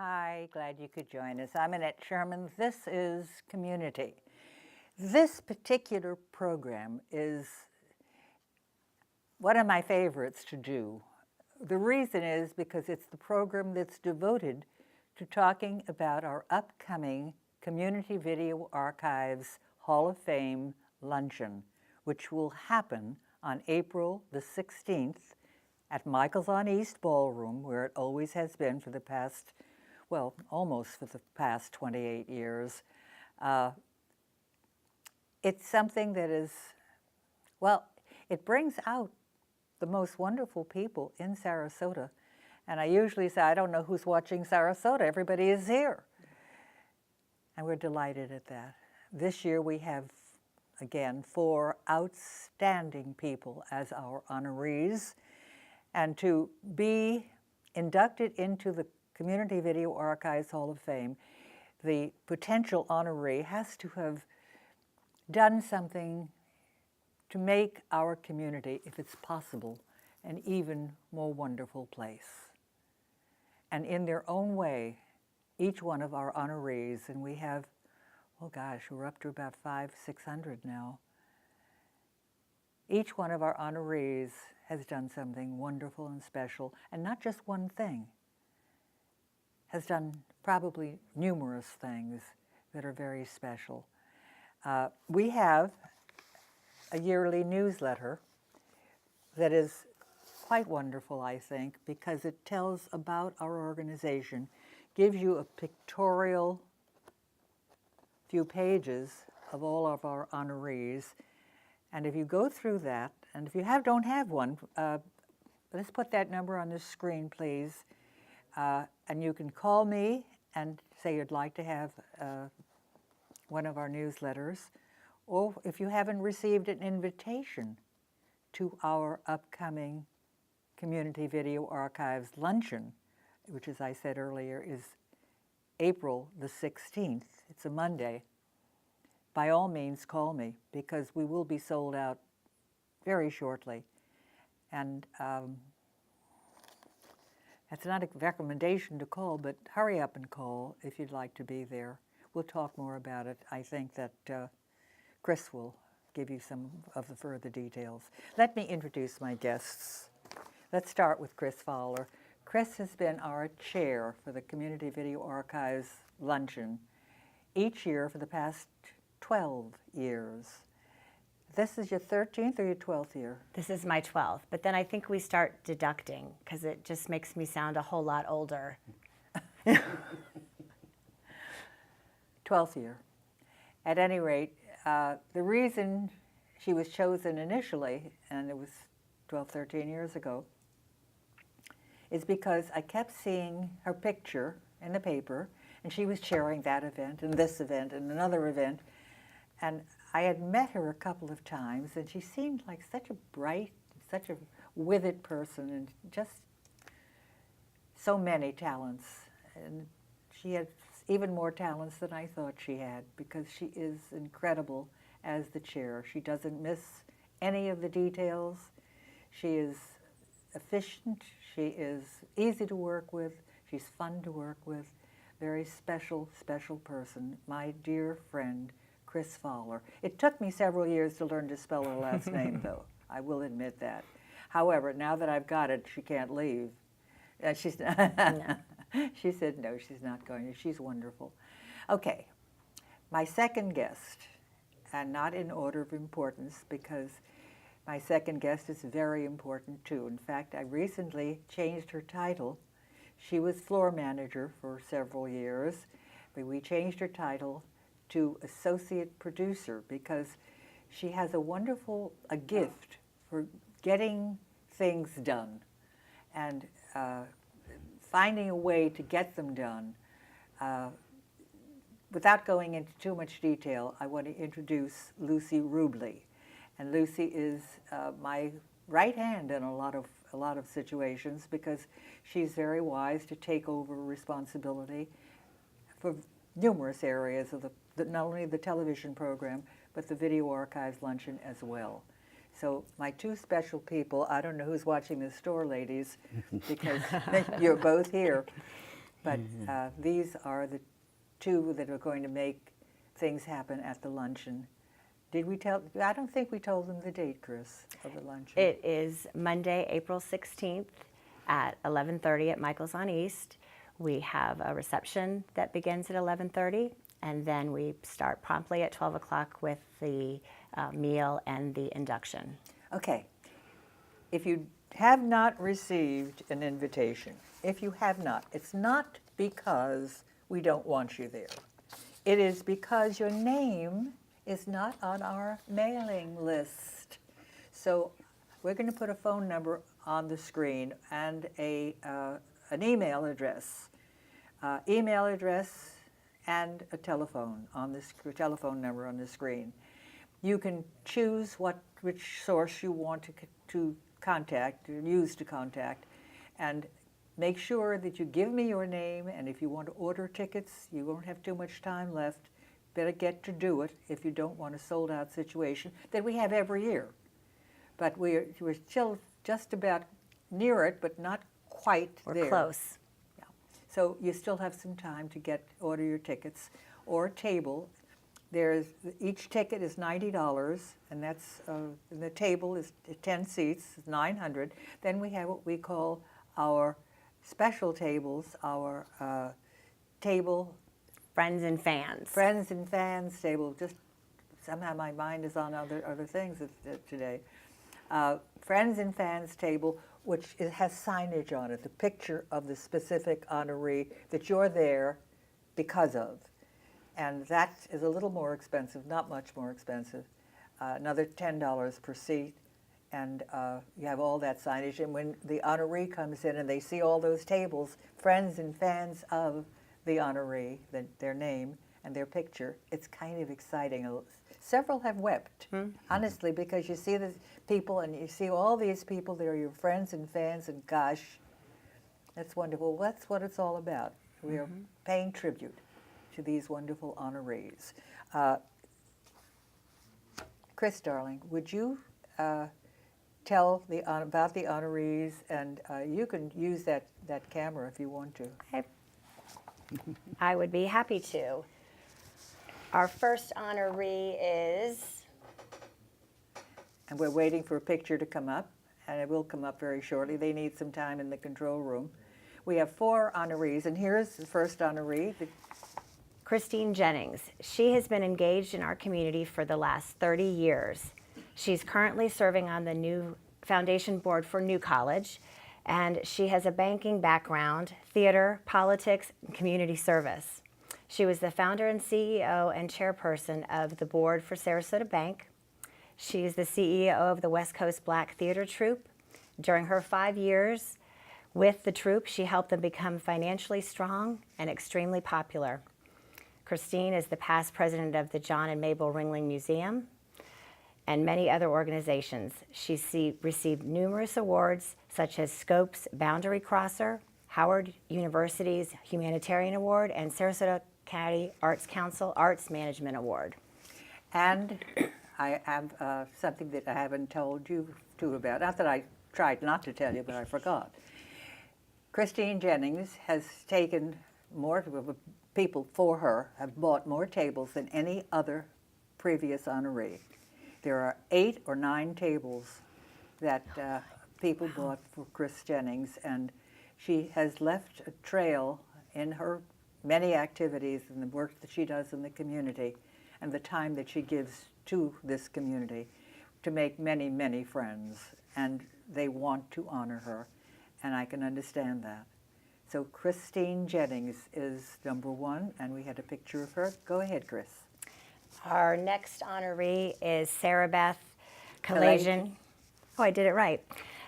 Hi, glad you could join us. I'm Annette Sherman. This is Community. This particular program is one of my favorites to do. The reason is because it's the program that's devoted to talking about our upcoming Community Video Archives Hall of Fame luncheon, which will happen on April the 16th at Michael's on East Ballroom, where it always has been for the past, well, almost for the past 28 years. It's something that is, well, it brings out the most wonderful people in Sarasota. And I usually say, I don't know who's watching Sarasota. Everybody is here. And we're delighted at that. This year we have, again, 4 outstanding people as our honorees. And to be inducted into the Community Video Archives Hall of Fame, the potential honoree has to have done something to make our community, if it's possible, an even more wonderful place. And in their own way, each one of our honorees, and we have, oh gosh, we're up to about 500-600 now. Each one of our honorees has done something wonderful and special, and not just one thing, has done probably numerous things that are very special. We have a yearly newsletter that is quite wonderful, I think, because it tells about our organization, gives you a pictorial few pages of all of our honorees. And if you go through that, and if you don't have one, let's put that number on the screen, please. And you can call me and say you'd like to have one of our newsletters. Or if you haven't received an invitation to our upcoming Community Video Archives luncheon, which, as I said earlier, is April the 16th. It's a Monday. By all means, call me, because we will be sold out very shortly. And that's not a recommendation to call, but hurry up and call if you'd like to be there. We'll talk more about it. I think that Chris will give you some of the further details. Let me introduce my guests. Let's start with Chris Fowler. Chris has been our chair for the Community Video Archives luncheon each year for the past 12 years. This is your 13th or your 12th year? This is my 12th, but then I think we start deducting because it just makes me sound a whole lot older. 12th year. At any rate, the reason she was chosen initially, and it was 12, 13 years ago, is because I kept seeing her picture in the paper, and she was chairing that event and this event and another event. And I had met her a couple of times, and she seemed like such a bright, such a with-it person, and just so many talents. And she had even more talents than I thought she had, because she is incredible as the chair. She doesn't miss any of the details. She is efficient. She is easy to work with. She's fun to work with. Very special, special person. My dear friend, Chris Fowler. It took me several years to learn to spell her last name, though. I will admit that. However, now that I've got it, she can't leave. She's not. No. She said no, she's not going to. She's wonderful. Okay, my second guest, and not in order of importance, because my second guest is very important too. In fact, I recently changed her title. She was floor manager for several years, but we changed her title to associate producer, because she has a gift for getting things done and finding a way to get them done. Without going into too much detail, I want to introduce Lucy Rubley. And Lucy is my right hand in a lot of situations, because she's very wise to take over responsibility for numerous areas of not only the television program, but the Video Archives luncheon as well. So my two special people, I don't know who's watching this store, ladies, because you're both here. But these are the two that are going to make things happen at the luncheon. Did we tell? I don't think we told them the date, Chris, of the luncheon. It is Monday, April 16th at 11:30 at Michael's on East. We have a reception that begins at 11:30, and then we start promptly at 12 o'clock with the meal and the induction. Okay. If you have not received an invitation, if you have not, it's not because we don't want you there. It is because your name is not on our mailing list. So we're going to put a phone number on the screen and an email address. Email address and a telephone on this telephone number on the screen. You can choose which source you want to contact, or use to contact, and make sure that you give me your name. And if you want to order tickets, you won't have too much time left. Better get to do it if you don't want a sold-out situation that we have every year. But we're still just about near it, but not quite there. We're close. Yeah. So you still have some time to order your tickets or a table. Each ticket is $90, and that's the table is 10 seats, 900. Then we have what we call our special tables, our table. Friends and fans. Friends and fans table. Just somehow my mind is on other things today. Friends and fans table, which has signage on it, the picture of the specific honoree that you're there because of. And that is a little more expensive, not much more expensive, another $10 per seat. And you have all that signage. And when the honoree comes in and they see all those tables, friends and fans of the honoree, their name and their picture, it's kind of exciting. Several have wept, honestly, because you see the people and you see all these people, they're your friends and fans, and gosh, that's wonderful. That's what it's all about. We are paying tribute to these wonderful honorees. Chris, darling, would you tell about the honorees, and you can use that camera if you want to. Okay. I would be happy to. Our first honoree is... And we're waiting for a picture to come up, and it will come up very shortly. They need some time in the control room. We have 4 honorees, and here's the first honoree. Christine Jennings. She has been engaged in our community for the last 30 years. She's currently serving on the new foundation board for New College, and she has a banking background, theater, politics, and community service. She was the founder and CEO and chairperson of the board for Sarasota Bank. She is the CEO of the West Coast Black Theater Troupe. During her 5 years with the troupe, she helped them become financially strong and extremely popular. Christine is the past president of the John and Mabel Ringling Museum and many other organizations. She received numerous awards such as Scope's Boundary Crosser, Howard University's Humanitarian Award, and Sarasota County Arts Council Arts Management Award. And I have something that I haven't told you too about. Not that I tried not to tell you, but I forgot. Christine Jennings has taken more people for her, have bought more tables than any other previous honoree. There are 8 or 9 tables that people bought for Chris Jennings, and she has left a trail in her many activities and the work that she does in the community and the time that she gives to this community to make many, many friends. And they want to honor her, and I can understand that. So Christine Jennings is number 1, and we had a picture of her. Go ahead, Chris. Our next honoree is Sarah Beth Kalajian. Oh, I did it right.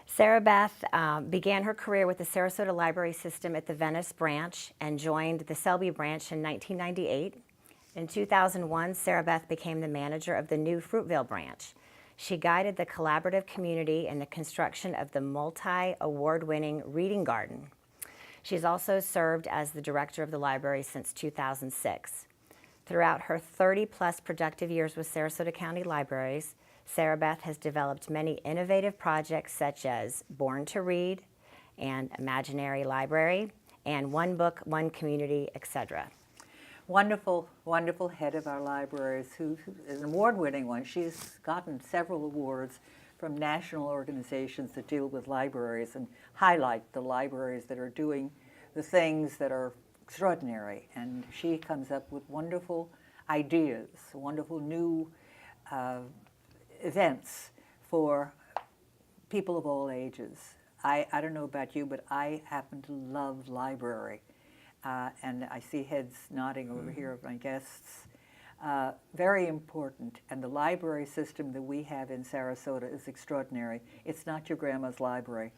Sarah Beth began her career with the Sarasota Library System at the Venice branch and joined the Selby branch in 1998. In 2001, Sarah Beth became the manager of the new Fruitvale branch. She guided the collaborative community in the construction of the multi-award-winning Reading Garden. She's also served as the director of the library since 2006. Throughout her 30-plus productive years with Sarasota County Libraries, Sarah Beth has developed many innovative projects such as Born to Read and Imaginary Library, and One Book, One Community, etc. Wonderful, wonderful head of our libraries who is an award-winning one. She's gotten several awards from national organizations that deal with libraries and highlight the libraries that are doing the things that are extraordinary. And she comes up with wonderful ideas, wonderful new events for people of all ages. I don't know about you, but I happen to love library. And I see heads nodding over here of my guests. Very important, and the library system that we have in Sarasota is extraordinary. It's not your grandma's library.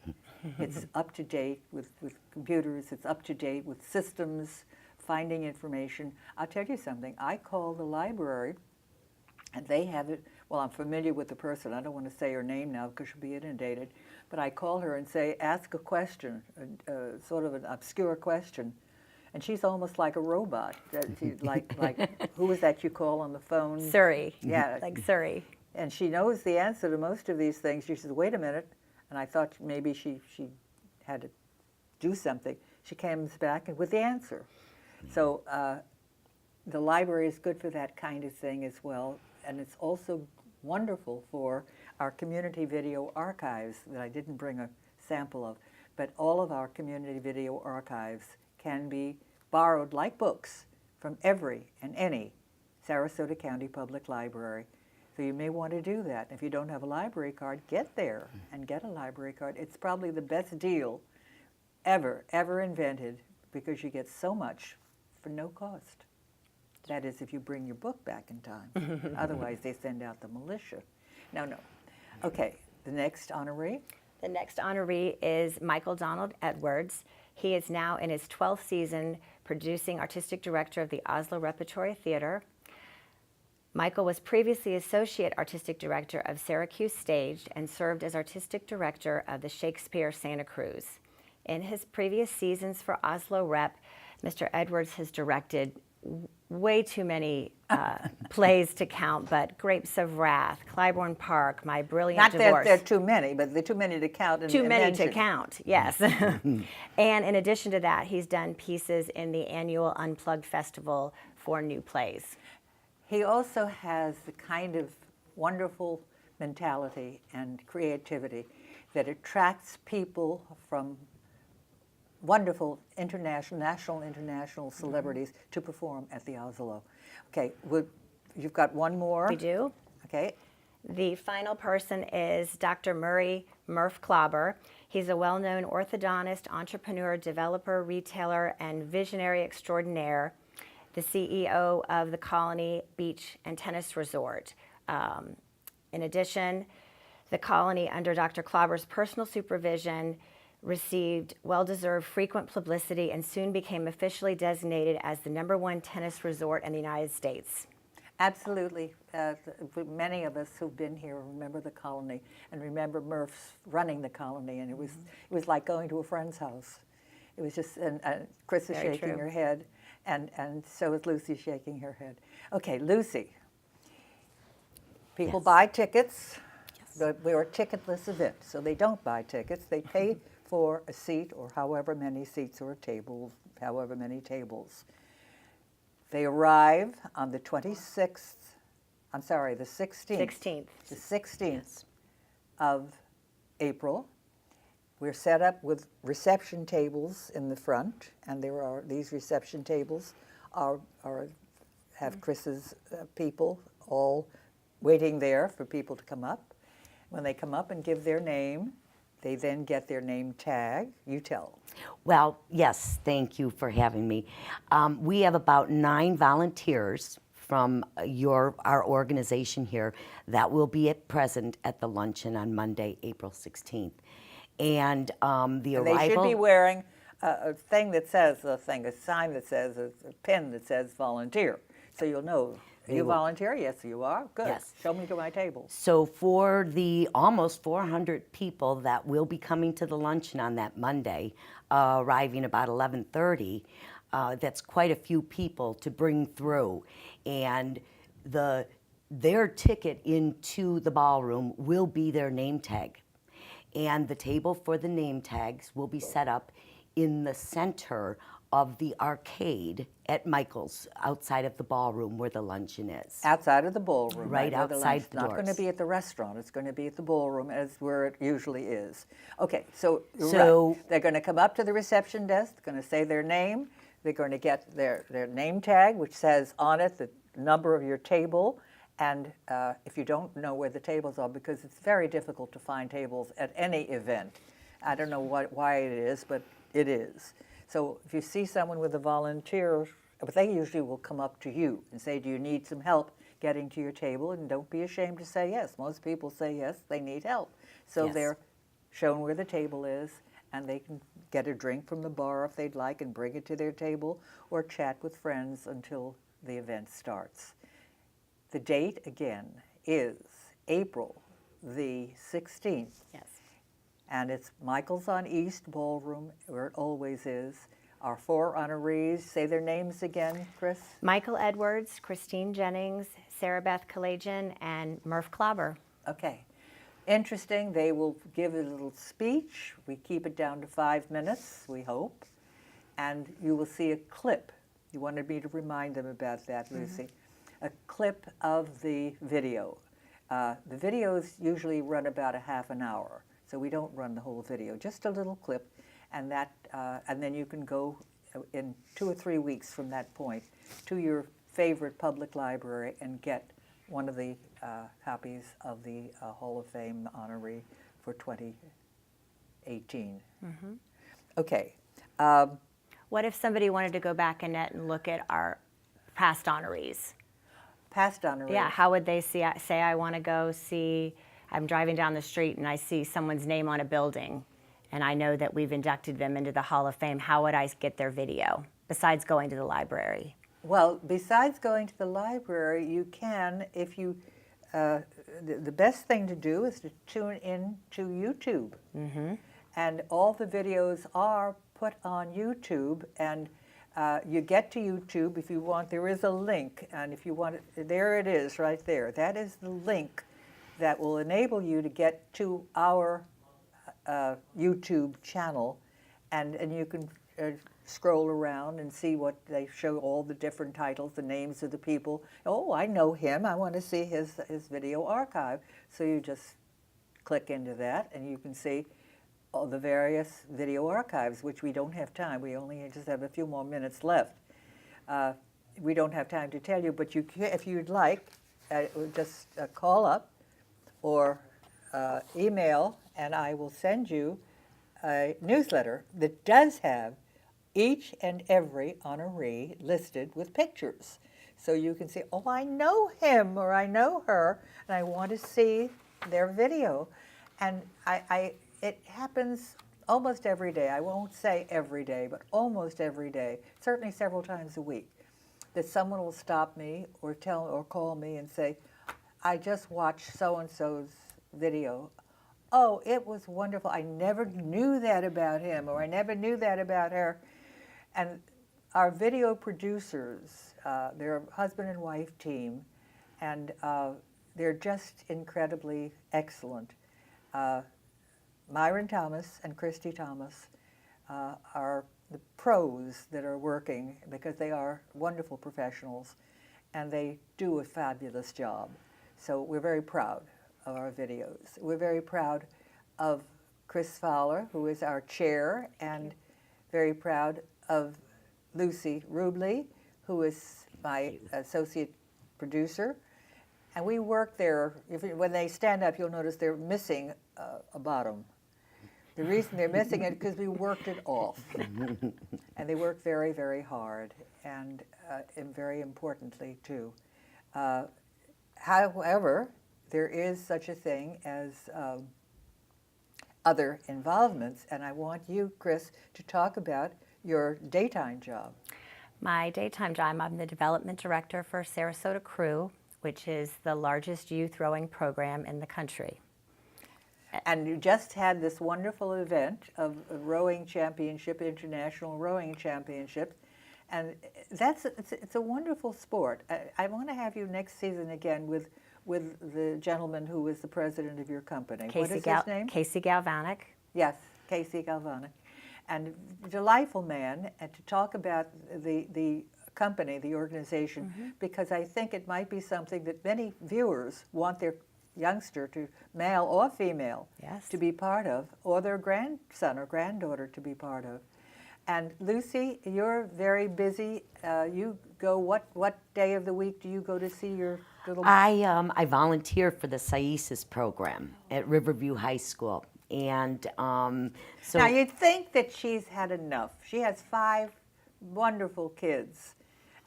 It's up to date with computers, it's up to date with systems, finding information. I'll tell you something, I call the library, and they have it, well, I'm familiar with the person, I don't want to say her name now because she'll be inundated, but I call her and say, ask a question, sort of an obscure question. And she's almost like a robot. Like who is that you call on the phone? Siri. Yeah. Like Siri. And she knows the answer to most of these things. She says, wait a minute. And I thought maybe she had to do something. She comes back with the answer. So the library is good for that kind of thing as well. And it's also wonderful for our community video archives that I didn't bring a sample of. But all of our community video archives can be borrowed like books from every and any Sarasota County Public Library. So you may want to do that. If you don't have a library card, get there and get a library card. It's probably the best deal ever invented because you get so much for no cost. That is, if you bring your book back in time. Otherwise, they send out the militia. No. Okay, the next honoree. The next honoree is Michael Donald Edwards. He is now in his 12th season producing artistic director of the Oslo Repertory Theater. Michael was previously associate artistic director of Syracuse Stage and served as artistic director of the Shakespeare Santa Cruz. In his previous seasons for Oslo Rep, Mr. Edwards has directed way too many plays to count, but Grapes of Wrath, Clybourne Park, My Brilliant Not Divorce. that there are too many, but they're too many to count. Too many to count, yes. And in addition to that, he's done pieces in the annual Unplugged Festival for new plays. He also has the kind of wonderful mentality and creativity that attracts people from wonderful national, international celebrities to perform at the Oslo. Okay, you've got one more. We do. Okay. The final person is Dr. Murray Murph Klauber. He's a well-known orthodontist, entrepreneur, developer, retailer, and visionary extraordinaire, the CEO of the Colony Beach and Tennis Resort. In addition, the Colony, under Dr. Klauber's personal supervision, received well-deserved frequent publicity and soon became officially designated as the #1 tennis resort in the United States. Absolutely. Many of us who've been here remember the Colony and remember Murph's running the Colony, and it was like going to a friend's house. It was just, and Chris is Very shaking true. her head, and so is Lucy shaking her head. Okay, Lucy. People Yes. buy tickets. We're a ticketless event, so they don't buy tickets. They pay for a seat or however many seats or a table, however many tables. They arrive on the 16th. The 16th. The 16th of April. We're set up with reception tables in the front, and there are these reception tables have Chris's people all waiting there for people to come up. When they come up and give their name, they then get their name tag. You tell. Well, yes, thank you for having me. We have about 9 volunteers from our organization here that will be present at the luncheon on Monday, April 16th. And the And arrival... they should be wearing a sign that says, a pin that says volunteer. So you'll know. Are you will. volunteer? Yes, you are. Good. Yes. Show me to my table. So for the almost 400 people that will be coming to the luncheon on that Monday, arriving about 11:30, that's quite a few people to bring through. And their ticket into the ballroom will be their name tag. And the table for the name tags will be set up in the center of the arcade at Michael's, outside of the ballroom where the luncheon is. Outside of the ballroom. Right where the outside lunch- the Not going to doors. be at the restaurant. It's going to be at the ballroom, as where it usually is. Okay, so, So- right. They're going to come up to the reception desk, going to say their name. They're going to get their name tag, which says on it the number of your table. And if you don't know where the tables are, because it's very difficult to find tables at any event. I don't know why it is, but it is. So if you see someone with a volunteer, but they usually will come up to you and say, do you need some help getting to your table? And don't be ashamed to say yes. Most people say yes, they need help. So Yes. they're shown where the table is, and they can get a drink from the bar if they'd like and bring it to their table, or chat with friends until the event starts. The date, again, is April the 16th. Yes. And it's Michael's on East Ballroom, where it always is. Our 4 honorees, say their names again, Chris. Michael Edwards, Christine Jennings, Sarah Beth Kalajian, and Murph Klobber. Okay. Interesting, they will give a little speech. We keep it down to 5 minutes, we hope. And you will see a clip. You wanted me to remind them about that, Lucy. A clip of the video. The videos usually run about a half an hour, so we don't run the whole video, just a little clip. And then you can go in 2 or 3 weeks from that point to your favorite public library and get one of the copies of the Hall of Fame honoree for 2018. Okay. What if somebody wanted to go back, Annette, and look at our past honorees? Past honorees. Yeah, how would they say I want to go see, I'm driving down the street and I see someone's name on a building and I know that we've inducted them into the Hall of Fame. How would I get their video besides going to the library? Well, besides going to the library, you can, if you, the best thing to do is to tune in to YouTube. And all the videos are put on YouTube, and you get to YouTube if you want. There is a link, and if you want it, there it is right there. That is the link that will enable you to get to our YouTube channel, and you can scroll around and see what they show, all the different titles, the names of the people. Oh, I know him. I want to see his video archive. So you just click into that, and you can see all the various video archives, which we don't have time. We only just have a few more minutes left. We don't have time to tell you, but you can, if you'd like, just call up or email, and I will send you a newsletter that does have each and every honoree listed with pictures. So you can see, oh, I know him or I know her, and I want to see their video. And it happens almost every day. I won't say every day, but almost every day, certainly several times a week, that someone will stop me or call me and say, I just watched so-and-so's video. Oh, it was wonderful. I never knew that about him, or I never knew that about her. And our video producers, they're a husband and wife team, and they're just incredibly excellent. Myron Thomas and Christy Thomas are the pros that are working, because they are wonderful professionals, and they do a fabulous job. So we're very proud of our videos. We're very proud of Chris Fowler, who is our chair, and very proud of Lucy Rubley, who is my associate producer. And we work there. When they stand up, you'll notice they're missing a bottom. The reason they're missing it is because we worked it off. And they work very, very hard, and very importantly, too. However, there is such a thing as other involvements, and I want you, Chris, to talk about your daytime job. My daytime job, I'm the development director for Sarasota Crew, which is the largest youth rowing program in the country. And you just had this wonderful event of a rowing championship, international rowing championship, and it's a wonderful sport. I want to have you next season again with the gentleman who is the president of your company. What is his name? Casey Galvanic. Yes, Casey Galvanic. and delightful man, and to talk about the company, the organization, because I think it might be something that many viewers want their youngster, to male or female, Yes. to be part of, or their grandson or granddaughter to be part of. And Lucy, you're very busy. You go, what day of the week do you go to see your little? I volunteer for the SAISIS program at Riverview High School, and so Now, you'd think that she's had enough. She has 5 wonderful kids,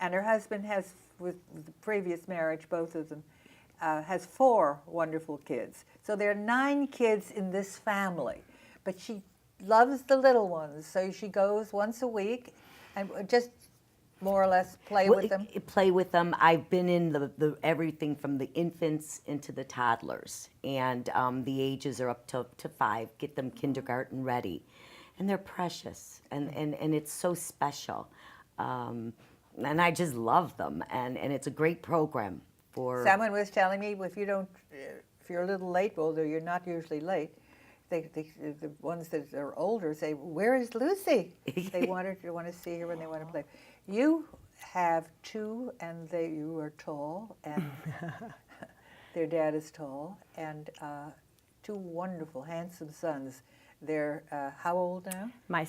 and her husband has, with the previous marriage, both of them, has 4 wonderful kids. So there are 9 kids in this family, but she loves the little ones, so she goes once a week and just more or less play with them. Play with them. I've been in the everything from the infants into the toddlers, and the ages are up to 5. Get them kindergarten ready, and they're precious, and it's so special, and I just love them, and it's a great program for. Someone was telling me, if you're a little late, although you're not usually late, the ones that are older say, "Where is Lucy?" They want to see her when they want to play. You have 2, and you are tall, and their dad is tall, and 2 wonderful, handsome sons. They're how old now? My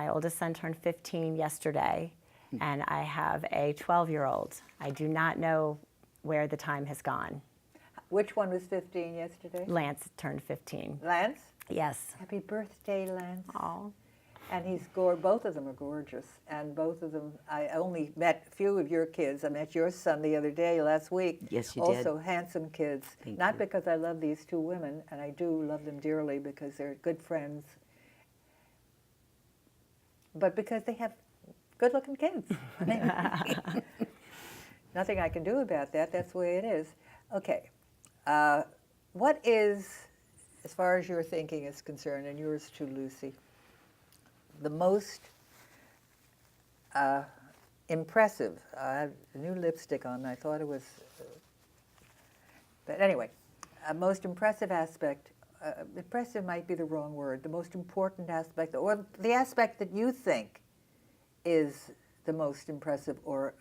oldest son turned 15 yesterday, and I have a 12-year-old. I do not know where the time has gone. Which one was 15 yesterday? Lance turned 15. Lance? Yes. Happy birthday, Lance. Oh. And both of them are gorgeous. And both of them, I only met a few of your kids. I met your son the other day, last week. Yes, you also, did. Also handsome kids. Thank Not you. because I love these 2 women, and I do love them dearly because they're good friends, but because they have good-looking kids. I mean, nothing I can do about that. That's the way it is. Okay. What is, as far as your thinking is concerned, and yours too, Lucy, the most impressive? I have a new lipstick on. I thought it was, but anyway, most impressive aspect. Impressive might be the wrong word. The most important aspect, or the aspect that you think is the most impressive or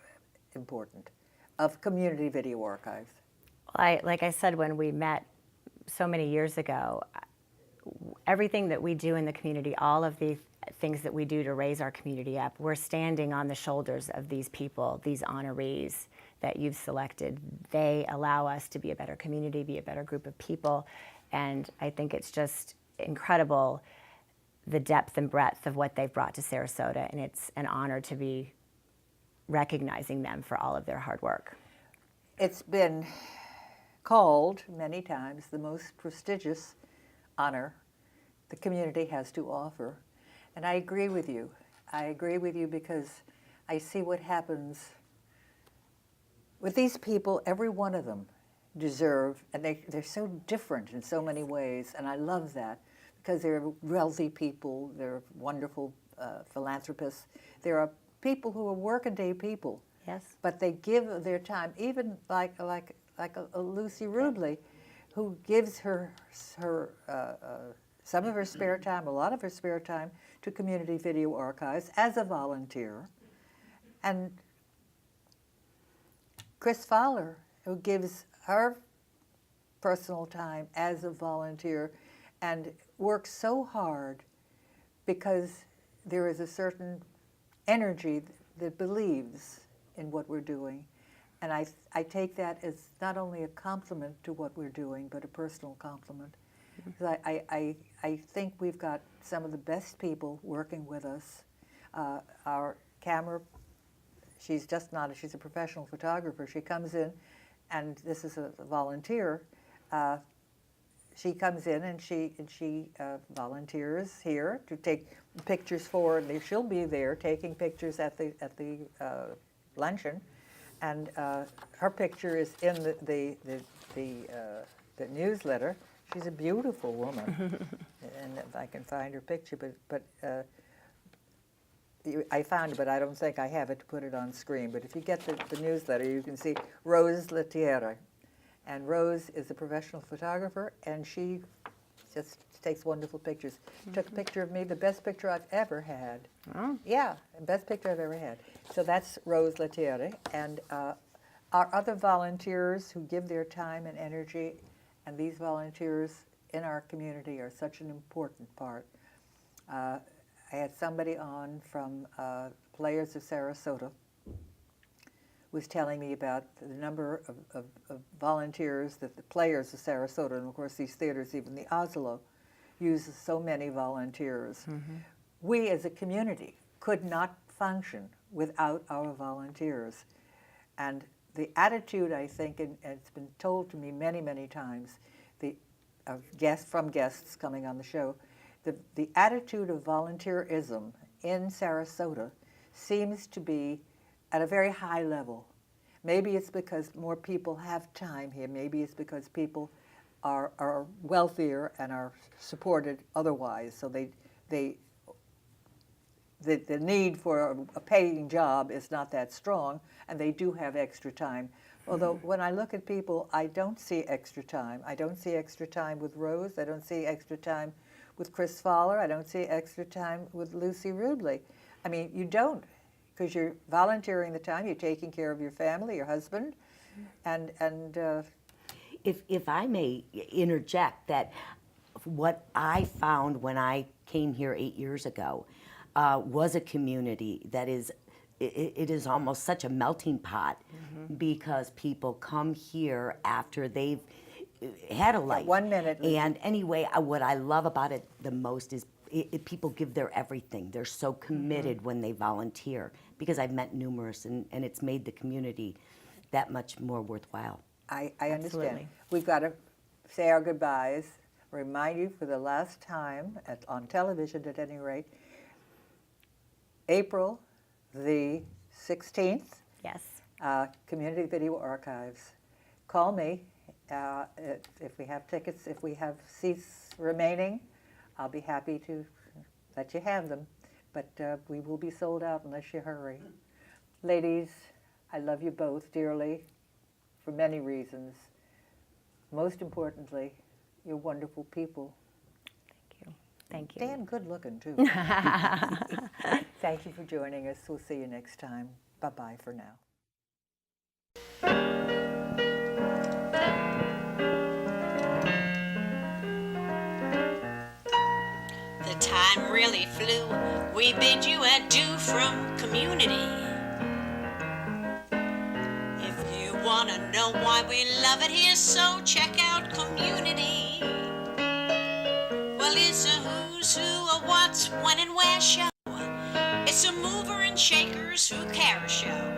important of Community Video Archives. Like I said when we met so many years ago, everything that we do in the community, all of the things that we do to raise our community up, we're standing on the shoulders of these people, these honorees that you've selected. They allow us to be a better community, be a better group of people, and I think it's just incredible the depth and breadth of what they've brought to Sarasota, and it's an honor to be recognizing them for all of their hard work. It's been called many times the most prestigious honor the community has to offer. And I agree with you. I agree with you because I see what happens with these people. Every one of them deserve, and they're so different in so many ways, and I love that because they're wealthy people, they're wonderful philanthropists. There are people who are working-day people. Yes. But they give their time, even like a Lucy Rubley, who gives her some of her spare time, a lot of her spare time, to Community Video Archives as a volunteer. And Chris Fowler, who gives her personal time as a volunteer and works so hard because there is a certain energy that believes in what we're doing. And I take that as not only a compliment to what we're doing, but a personal compliment. Because I think we've got some of the best people working with us. Our camera, she's a professional photographer. She comes in, and this is a volunteer. She comes in and she volunteers here to take pictures for, and she'll be there taking pictures at the luncheon, and her picture is in the newsletter. She's a beautiful woman, and if I can find her picture, but I found it, but I don't think I have it to put it on screen. But if you get the newsletter, you can see Rose Letiere. And Rose is a professional photographer, and she just takes wonderful pictures. Took a picture of me, the best picture I've ever had. Oh. Yeah, best picture I've ever had. So that's Rose Letieri. And our other volunteers who give their time and energy, and these volunteers in our community are such an important part. I had somebody on from Players of Sarasota was telling me about the number of volunteers that the Players of Sarasota, and of course these theaters, even the Oslo, uses so many volunteers. We as a community could not function without our volunteers. And the attitude, I think, and it's been told to me many, many times, from guests coming on the show, the attitude of volunteerism in Sarasota seems to be at a very high level. Maybe it's because more people have time here. Maybe it's because people are wealthier and are supported otherwise. So the need for a paying job is not that strong, and they do have extra time. Although when I look at people, I don't see extra time. I don't see extra time with Rose. I don't see extra time with Chris Fowler. I don't see extra time with Lucy Rudley. I mean, you don't, because you're volunteering the time. You're taking care of your family, your husband, and If I may interject, that what I found when I came here 8 years ago was a community that is, it is almost such a melting pot, because people come here after they've had a life. 1 minute. And anyway, what I love about it the most is people give their everything. They're so committed when they volunteer, because I've met numerous, and it's made the community that much more worthwhile. I understand. Absolutely. We've got to say our goodbyes, remind you for the last time on television at any rate, April the 16th, Yes. Community Video Archives. Call me if we have tickets, if we have seats remaining. I'll be happy to let you have them, but we will be sold out unless you hurry. Ladies, I love you both dearly for many reasons. Most importantly, you're wonderful people. Thank you. Thank you. Damn good looking, too. Thank you for joining us. We'll see you next time. Bye-bye for now. The time really flew. We bid you adieu from community. If you want to know why we love it here, so check out Community. Well, it's a who's who, a what's, when, and where show. It's a mover and shakers who care show.